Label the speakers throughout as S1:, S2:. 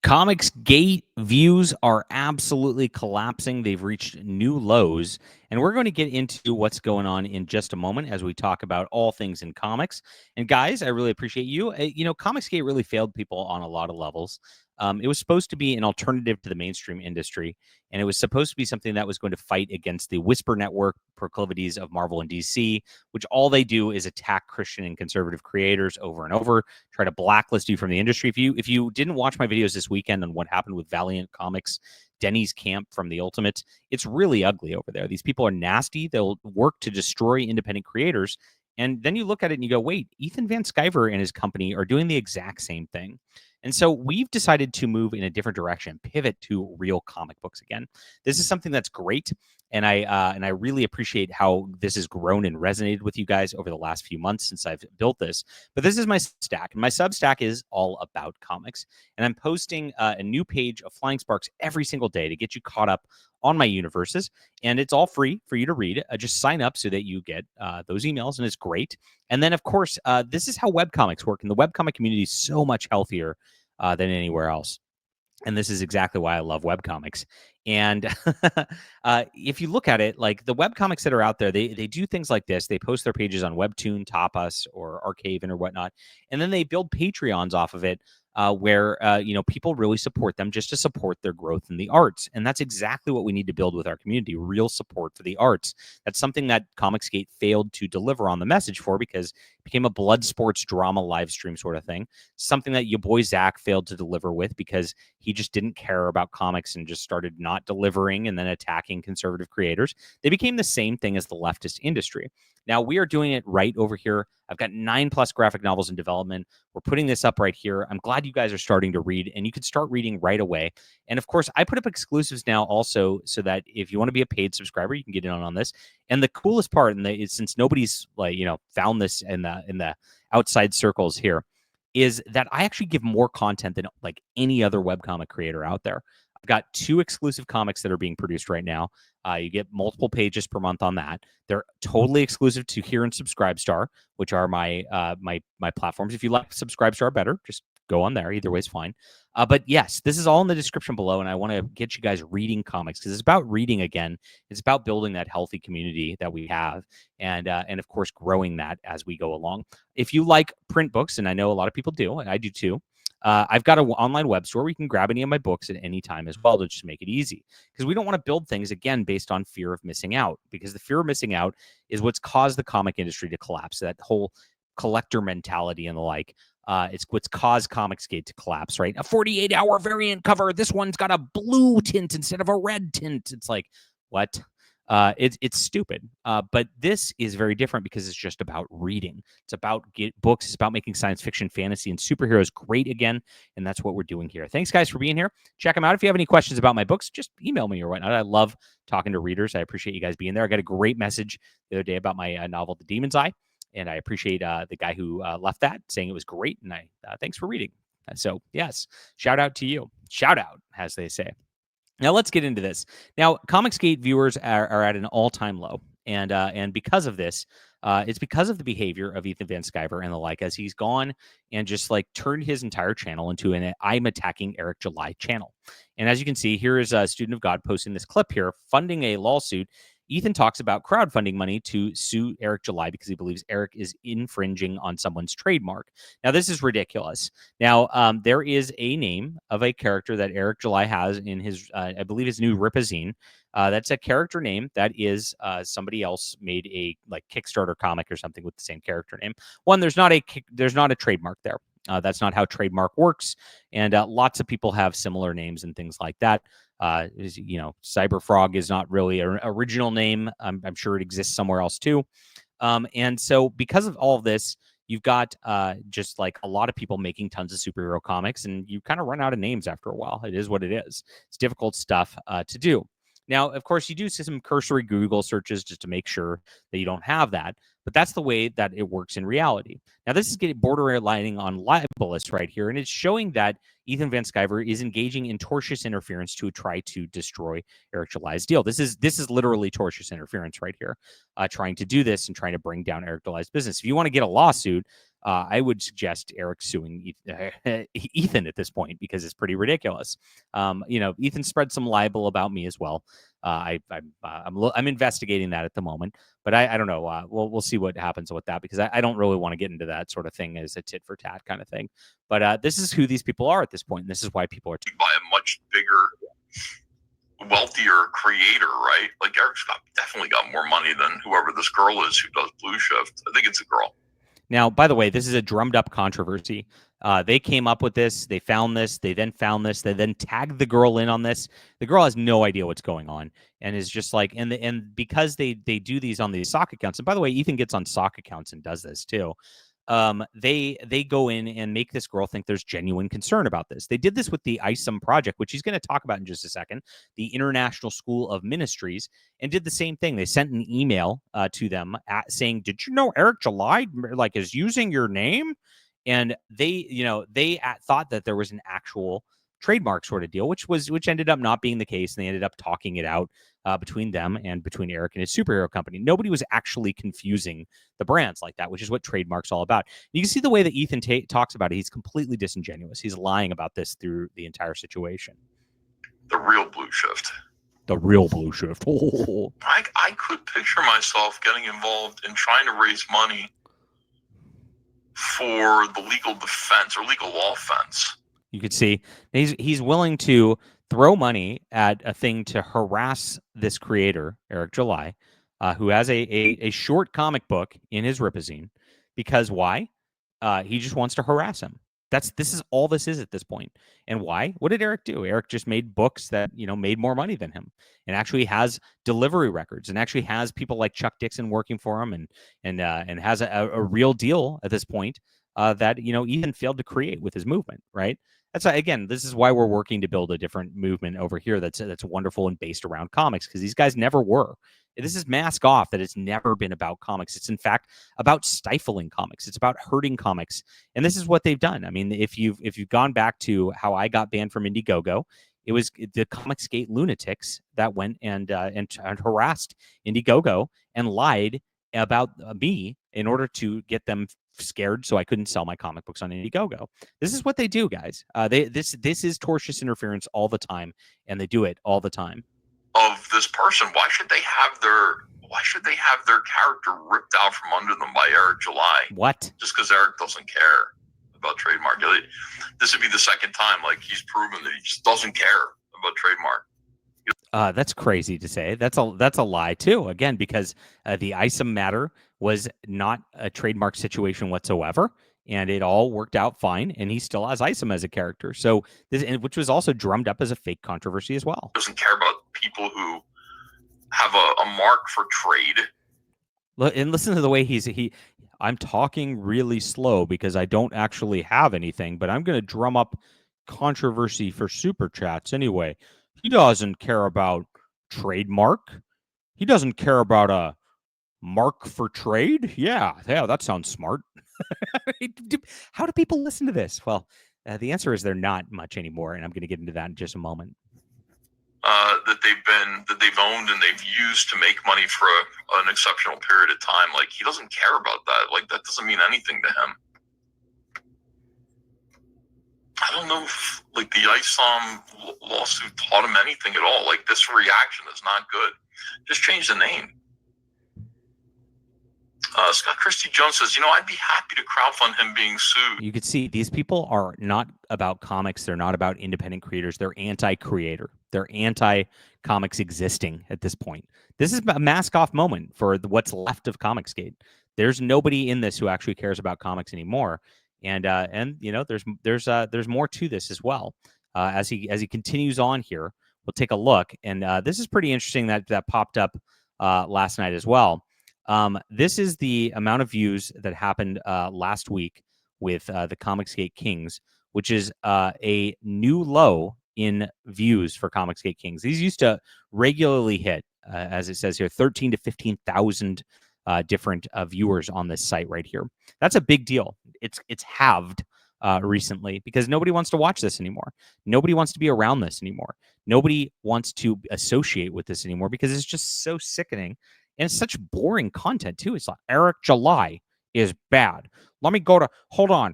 S1: ComicsGate views are absolutely collapsing. They've reached new lows. And we're going to get into what's going on in just a moment as we talk about all things in comics. And guys, I really appreciate you. ComicsGate really failed people on a lot of levels. It was supposed to be an alternative to the mainstream industry, and it was supposed to be something that was going to fight against the Whisper Network proclivities of Marvel and DC, which all they do is attack Christian and conservative creators over and over, try to blacklist you from the industry. If you didn't watch my videos this weekend on what happened with Valiant Comics, Denny's camp from the Ultimate, it's really ugly over there. These people are nasty. They'll work to destroy independent creators. And then you look at it and you go, wait, Ethan Van Sciver and his company are doing the exact same thing. And so we've decided to move in a different direction, pivot to real comic books again. This is something that's great, and I really appreciate how this has grown and resonated with you guys over the last few months since I've built this. But this is my Substack, and my Substack is all about comics, and I'm posting a new page of Flying Sparks every single day to get you caught up on my universes, and it's all free for you to read. Just sign up so that you get those emails, and it's great. And then, of course, this is how webcomics work, and the webcomic community is so much healthier than anywhere else. And this is exactly why I love webcomics. And if you look at it, like the webcomics that are out there, they do things like this. They post their pages on Webtoon, Tapas, or Arcaven or whatnot, and then they build Patreons off of it, where people really support them just to support their growth in the arts. And that's exactly what we need to build with our community: real support for the arts. That's something that ComicsGate failed to deliver on the message for, because it became a blood sports drama live stream sort of thing. Something that your boy Zach failed to deliver with, because he just didn't care about comics and just started not delivering and then attacking conservative creators. They became the same thing as the leftist industry. Now we are doing it right over here. I've got 9+ graphic novels in development. We're putting this up right here. I'm glad you guys are starting to read, and you can start reading right away. And of course, I put up exclusives now also, so that if you want to be a paid subscriber, you can get in on this. And the coolest part, is since nobody's found this in the outside circles here, is that I actually give more content than like any other webcomic creator out there. I've got 2 exclusive comics that are being produced right now. You get multiple pages per month on that. They're totally exclusive to here and Subscribestar, which are my my platforms. If you like Subscribestar better, just go on there. Either way is fine. But yes, this is all in the description below, and I want to get you guys reading comics, because it's about reading again. It's about building that healthy community that we have, and of course growing that as we go along. If you like print books, and I know a lot of people do, and I do too, I've got an online web store where you can grab any of my books at any time as well, to just make it easy. Because we don't want to build things, again, based on fear of missing out, because the fear of missing out is what's caused the comic industry to collapse. That whole collector mentality and the like. It's what's caused ComicsGate to collapse, right? A 48-hour variant cover. This one's got a blue tint instead of a red tint. It's like, what? It's stupid. But this is very different, because it's just about reading. It's about books. It's about making science fiction, fantasy, and superheroes great again. And that's what we're doing here. Thanks, guys, for being here. Check them out. If you have any questions about my books, just email me or whatnot. I love talking to readers. I appreciate you guys being there. I got a great message the other day about my novel, The Demon's Eye. And I appreciate the guy who left that, saying it was great. And I thanks for reading. So, yes, shout out to you. Shout out, as they say. Now let's get into this. Now, ComicsGate viewers are at an all-time low, and because of this, it's because of the behavior of Ethan Van Sciver and the like, as he's gone and just like turned his entire channel into an "I'm attacking Eric July" channel. And as you can see, here is a student of God posting this clip here, funding a lawsuit. Ethan talks about crowdfunding money to sue Eric July because he believes Eric is infringing on someone's trademark. Now, this is ridiculous. Now, there is a name of a character that Eric July has in his, I believe, his new Ripazine. That's a character name that is somebody else made a like Kickstarter comic or something with the same character name. One, there's not a trademark there. That's not how trademark works, and lots of people have similar names and things like that. Cyberfrog is not really an original name. I'm sure it exists somewhere else too. And so because of all of this, you've got just like a lot of people making tons of superhero comics, and you kind of run out of names after a while. It is what it is. It's difficult stuff to do. Now, of course, you do some cursory Google searches just to make sure that you don't have that. But that's the way that it works in reality. Now, this is getting borderlining on libelous right here, and it's showing that Ethan Van Sciver is engaging in tortious interference to try to destroy Eric July's deal. This is literally tortious interference right here, trying to do this and trying to bring down Eric July's business. If you want to get a lawsuit, I would suggest Eric suing Ethan at this point because it's pretty ridiculous. Ethan spread some libel about me as well. I'm investigating that at the moment, but I don't know. We'll see what happens with that because I don't really want to get into that sort of thing as a tit for tat kind of thing. But this is who these people are at this point, and this is why people are
S2: by a much bigger, wealthier creator, right? Like Eric's definitely got more money than whoever this girl is who does Blue Shift. I think it's a girl.
S1: Now, by the way, this is a drummed up controversy. They came up with this. They found this. They then found this. They then tagged the girl in on this. The girl has no idea what's going on and is just like, and because they do these on these sock accounts. And by the way, Ethan gets on sock accounts and does this too. They go in and make this girl think there's genuine concern about this. They did this with the ISOM project, which he's going to talk about in just a second, the International School of Ministries, and did the same thing. They sent an email to them saying, "Did you know Eric July is using your name?" And they thought that there was an actual trademark sort of deal, which ended up not being the case, and they ended up talking it out between them and between Eric and his superhero company. Nobody was actually confusing the brands like that, which is what trademark's all about. You can see the way that Ethan talks about it. He's completely disingenuous. He's lying about this through the entire situation.
S2: The real Blue Shift.
S1: The real Blue Shift.
S2: Oh. I could picture myself getting involved in trying to raise money for the legal defense or legal offense.
S1: You could see he's willing to throw money at a thing to harass this creator, Eric July, who has a short comic book in his Ripazine. Because why? He just wants to harass him. This is all this is at this point. And why? What did Eric do? Eric just made books that, made more money than him, and actually has delivery records, and actually has people like Chuck Dixon working for him, and has a real deal at this point that Ethan failed to create with his movement, right? That's again, this is why we're working to build a different movement over here that's wonderful and based around comics, because these guys never were. This is mask off that it's never been about comics. It's in fact about stifling comics. It's about hurting comics, and this is what they've done. I mean, if you've gone back to how I got banned from Indiegogo, it was the ComicsGate lunatics that went and harassed Indiegogo and lied about me in order to get them scared so I couldn't sell my comic books on Indiegogo. This is what they do, guys. This is tortious interference all the time, and they do it all the time.
S2: Of this person, why should they have their character ripped out from under them by Eric July?
S1: What?
S2: Just because Eric doesn't care about trademark. This would be the second time he's proven that he just doesn't care about trademark.
S1: That's crazy to say. That's a lie too. Again, because the ISOM matter was not a trademark situation whatsoever, and it all worked out fine. And he still has ISOM as a character. So which was also drummed up as a fake controversy as well.
S2: Doesn't care about people who have a mark for trade.
S1: And listen to the way I'm talking really slow because I don't actually have anything, but I'm going to drum up controversy for super chats anyway. He doesn't care about trademark. He doesn't care about a mark for trade. Yeah, that sounds smart. How do people listen to this? Well, the answer is they're not much anymore, and I'm going to get into that in just a moment.
S2: That they've owned and they've used to make money for an exceptional period of time. He doesn't care about that. That doesn't mean anything to him. I don't know if the ISOM lawsuit taught him anything at all. This reaction is not good. Just change the name. Scott Christie Jones says, I'd be happy to crowdfund him being sued.
S1: You could see these people are not about comics. They're not about independent creators. They're anti-creator. They're anti-comics existing at this point. This is a mask-off moment for what's left of ComicsGate. There's nobody in this who actually cares about comics anymore. And there's more to this as well. As he continues on here, we'll take a look. And this is pretty interesting that popped up last night as well. This is the amount of views that happened last week with the ComicsGate Kings, which is a new low in views for ComicsGate Kings. These used to regularly hit, as it says here, 13 to 15,000 different viewers on this site right here. That's a big deal. It's halved recently because nobody wants to watch this anymore. Nobody wants to be around this anymore. Nobody wants to associate with this anymore because it's just so sickening. And it's such boring content, too. It's like Eric July is bad. Let me go to. Hold on.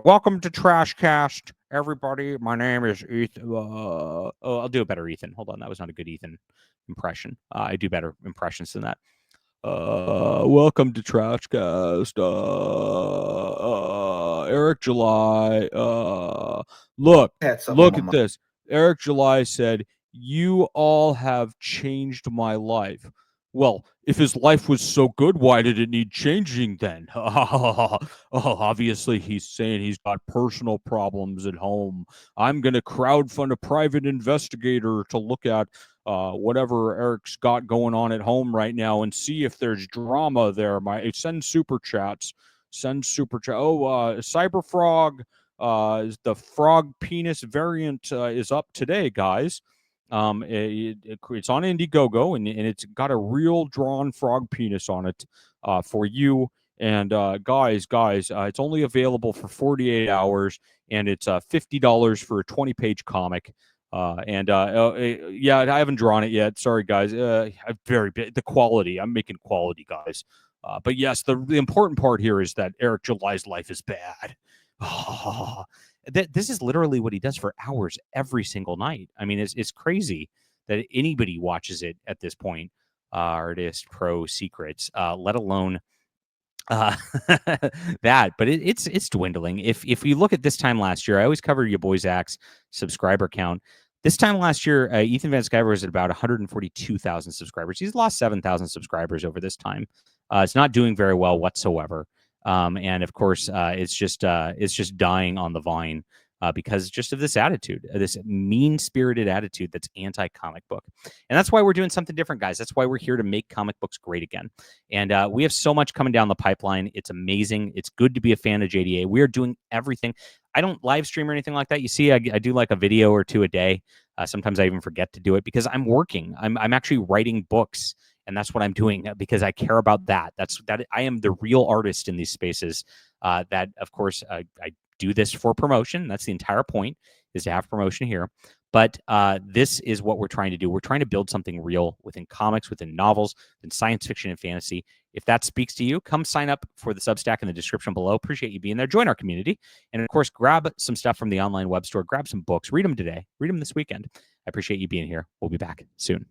S1: Welcome to Trashcast, everybody. My name is Ethan. I'll do a better Ethan. Hold on, that was not a good Ethan impression. I do better impressions than that. Welcome to Trashcast. Eric July. Look at this. Eric July said, "You all have changed my life." Well, if his life was so good, why did it need changing then? Obviously, he's saying he's got personal problems at home. I'm going to crowdfund a private investigator to look at whatever Eric's got going on at home right now and see if there's drama there. Send super chats. Send super chat. Cyberfrog, the frog penis variant is up today, guys. It's on Indiegogo, and it's got a real drawn frog penis on it for you. And guys, it's only available for 48 hours, and it's $50 for a 20-page comic. Yeah, I haven't drawn it yet. Sorry, guys. The quality. I'm making quality, guys. But yes, the important part here is that Eric July's life is bad. This is literally what he does for hours every single night. I mean, it's crazy that anybody watches it at this point. Artist Pro Secrets, let alone that. But it's dwindling. If you look at this time last year, I always cover your boy Zach's subscriber count. This time last year, Ethan Van Sciver was at about 142,000 subscribers. He's lost 7,000 subscribers over this time. It's not doing very well whatsoever. And of course, it's just dying on the vine because just of this attitude, this mean-spirited attitude that's anti-comic book. And that's why we're doing something different, guys. That's why we're here to make comic books great again. And we have so much coming down the pipeline. It's amazing. It's good to be a fan of JDA. We are doing everything. I don't live stream or anything like that. You see, I do like a video or two a day. Sometimes I even forget to do it because I'm working. I'm actually writing books. And that's what I'm doing because I care about that. I am the real artist in these spaces. That, of course, I do this for promotion. That's the entire point, is to have promotion here. But this is what we're trying to do. We're trying to build something real within comics, within novels, within science fiction and fantasy. If that speaks to you, come sign up for the Substack in the description below. Appreciate you being there. Join our community. And, of course, grab some stuff from the online web store. Grab some books. Read them today. Read them this weekend. I appreciate you being here. We'll be back soon.